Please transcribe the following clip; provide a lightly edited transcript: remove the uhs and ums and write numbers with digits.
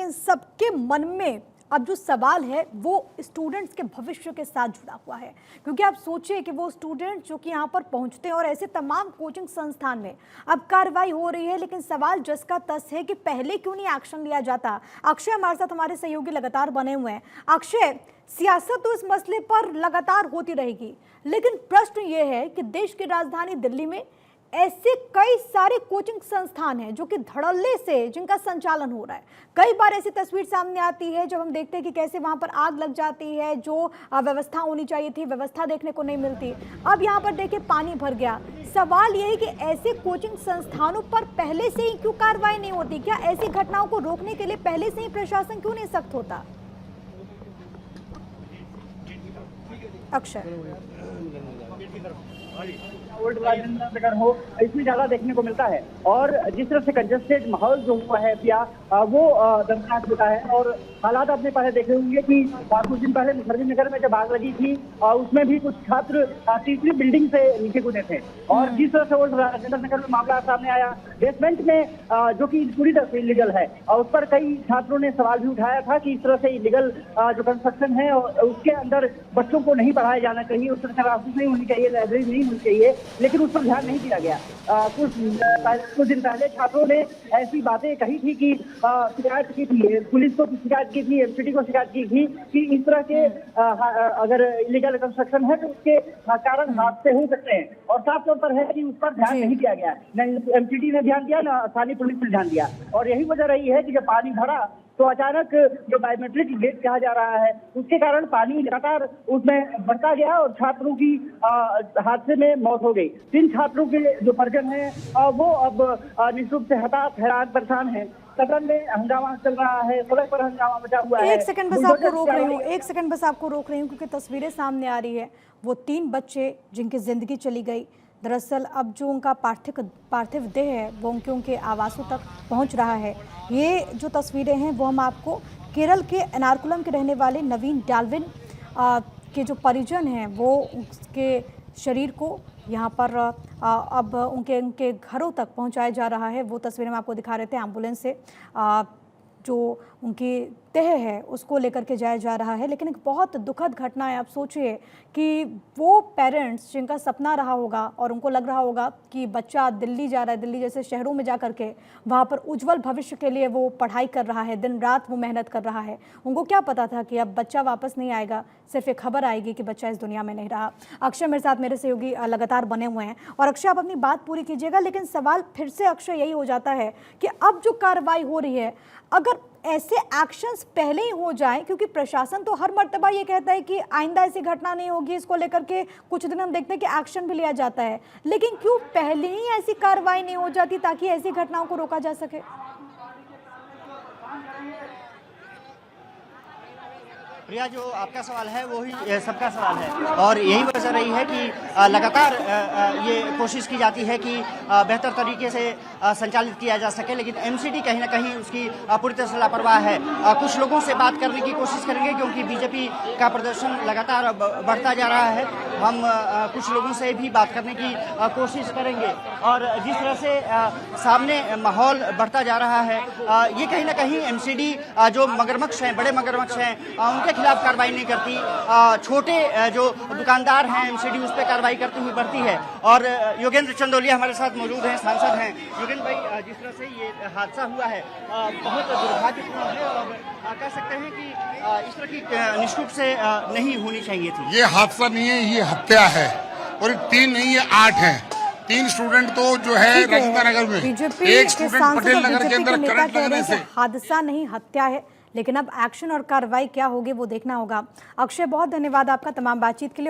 लेकिन सबके मन में अब जो सवाल है वो स्टूडेंट्स के भविष्य के साथ जुड़ा हुआ है। क्योंकि आप सोचिए कि वो स्टूडेंट्स जो कि यहाँ पर पहुँचते हैं और ऐसे तमाम कोचिंग संस्थान में अब कार्रवाई हो रही है, लेकिन सवाल जस का तस है कि पहले क्यों नहीं एक्शन लिया जाता। अक्षय हमारे साथ, हमारे सहयोगी लगातार बने हुए हैं। अक्षय, सियासत तो इस मसले पर लगातार होती रहेगी, लेकिन प्रश्न ये है कि देश की राजधानी दिल्ली में ऐसे कई सारे कोचिंग संस्थान हैं जो कि धड़ल्ले से जिनका संचालन हो रहा है। कई बार ऐसी तस्वीर सामने आती है जब हम देखते हैं कि कैसे वहां पर आग लग जाती है, जो व्यवस्था होनी चाहिए थी व्यवस्था देखने को नहीं मिलती। अब यहाँ पर देखिए पानी भर गया। सवाल यह है कि ऐसे कोचिंग संस्थानों पर पहले से ही क्यों कार्रवाई नहीं होती? क्या ऐसी घटनाओं को रोकने के लिए पहले से ही प्रशासन क्यों नहीं सख्त होता? अक्षय, ओल्ड राजेंद्र नगर हो, इसमें ज्यादा देखने को मिलता है। और जिस तरह से कंजस्टेड माहौल जो हुआ है पिया, वो दर्दनाक होता है। और हालात आपने पहले देखे होंगे कि कुछ दिन पहले मुखर्जी नगर में जब आग लगी थी, उसमें भी कुछ छात्र तीसरी बिल्डिंग से नीचे कूदे थे। और जिस तरह से ओल्ड राजेंद्र नगर में मामला सामने आया, बेसमेंट में जो कि पूरी तरह से इलीगल है, और उस पर कई छात्रों ने सवाल भी उठाया था कि इस तरह से इलीगल जो कंस्ट्रक्शन है उसके अंदर बच्चों को नहीं पढ़ाया जाना चाहिए, उस तरह से क्लासेस नहीं होनी चाहिए, लाइब्रेरी नहीं होनी चाहिए, लेकिन उस पर ध्यान नहीं दिया गया। कुछ दिन पहले छात्रों ने ऐसी बातें कही थी कि शिकायत की थी, पुलिस को शिकायत की थी, एमसीडी को शिकायत की थी कि इस तरह के अगर इलीगल कंस्ट्रक्शन है तो उसके कारण हादसे हो सकते हैं। और साफ तौर पर है कि उस पर ध्यान नहीं दिया गया, न एमसीडी ने ध्यान दिया, न स्थानीय पुलिस ने ध्यान दिया। और यही वजह रही है कि जब पानी भरा तो अचानक जो बायोमेट्रिक गेट कहा जा रहा है उसके कारण पानी लगातार उसमें बढ़ता गया और छात्रों की हादसे में मौत हो गई। 3 छात्रों के जो परिजन हैं वो अब निश्चित रूप से हताश, हैरान, परेशान हैं। सदन में हंगामा चल रहा है, सड़क पर हंगामा मचा हुआ है। एक सेकंड बस आपको रोक रही हूँ, एक सेकंड बस आपको रोक रही हूँ, क्योंकि तस्वीरें सामने आ रही है। वो 3 बच्चे जिनकी जिंदगी चली गई, दरअसल अब जो उनका पार्थिव देह है वो उनके आवासों तक पहुंच रहा है। ये जो तस्वीरें हैं वो हम आपको केरल के एर्नाकुलम के रहने वाले नवीन डाल्विन के जो परिजन हैं वो उसके शरीर को यहाँ पर अब उनके घरों तक पहुँचाया जा रहा है। वो तस्वीरें हम आपको दिखा रहे थे, एम्बुलेंस से जो उनकी तह है उसको लेकर के जाया जा रहा है। लेकिन एक बहुत दुखद घटना है। आप सोचिए कि वो पेरेंट्स जिनका सपना रहा होगा और उनको लग रहा होगा कि बच्चा दिल्ली जा रहा है, दिल्ली जैसे शहरों में जा करके वहाँ पर उज्जवल भविष्य के लिए वो पढ़ाई कर रहा है, दिन रात वो मेहनत कर रहा है। उनको क्या पता था कि अब बच्चा वापस नहीं आएगा, सिर्फ एक खबर आएगी कि बच्चा इस दुनिया में नहीं रहा। अक्षय मेरे साथ, मेरे सहयोगी लगातार बने हुए हैं। और अक्षय, आप अपनी बात पूरी कीजिएगा, लेकिन सवाल फिर से अक्षय यही हो जाता है कि अब जो कार्रवाई हो रही है, अगर ऐसे एक्शंस पहले ही हो जाएं, क्योंकि प्रशासन तो हर मर्तबा ये कहता है कि आइंदा ऐसी घटना नहीं होगी, इसको लेकर के कुछ दिन हम देखते हैं कि एक्शन भी लिया जाता है, लेकिन क्यों पहले ही ऐसी कार्रवाई नहीं हो जाती ताकि ऐसी घटनाओं को रोका जा सके? प्रिया, जो आपका सवाल है वो ही सबका सवाल है, और यही वजह रही है कि लगातार ये कोशिश की जाती है कि बेहतर तरीके से संचालित किया जा सके, लेकिन एमसीडी कहीं ना कहीं उसकी पूरी तरह से लापरवाह है। कुछ लोगों से बात करने की कोशिश करेंगे क्योंकि बीजेपी का प्रदर्शन लगातार बढ़ता जा रहा है। हम कुछ लोगों से भी बात करने की कोशिश करेंगे। और जिस तरह से सामने माहौल बढ़ता जा रहा है, ये कहीं ना कहीं एमसीडी जो मगरमच्छ हैं, बड़े मगरमच्छ हैं, उनके खिलाफ कार्रवाई नहीं करती। छोटे जो दुकानदार हैं एमसीडी उस पर कार्रवाई करती हुई बढ़ती है। और योगेंद्र चंदोलिया हमारे साथ मौजूद हैं, सांसद हैं। योगेंद्र भाई, जिस तरह से ये हादसा हुआ है बहुत दुर्भाग्यपूर्ण है, और कह सकते हैं कि इस तरह की निश्चित रूप से नहीं होनी चाहिए थी। ये हादसा नहीं है, ये हत्या है। और 3 नहीं, ये 8 हैं। 3 स्टूडेंट तो जो है राजेंद्र नगर में, एक स्टूडेंट पटेल नगर के अंदर करंट लगने से। हादसा नहीं, हत्या है, लेकिन अब एक्शन और कार्रवाई क्या होगी वो देखना होगा। अक्षय, बहुत धन्यवाद आपका तमाम बातचीत के लिए।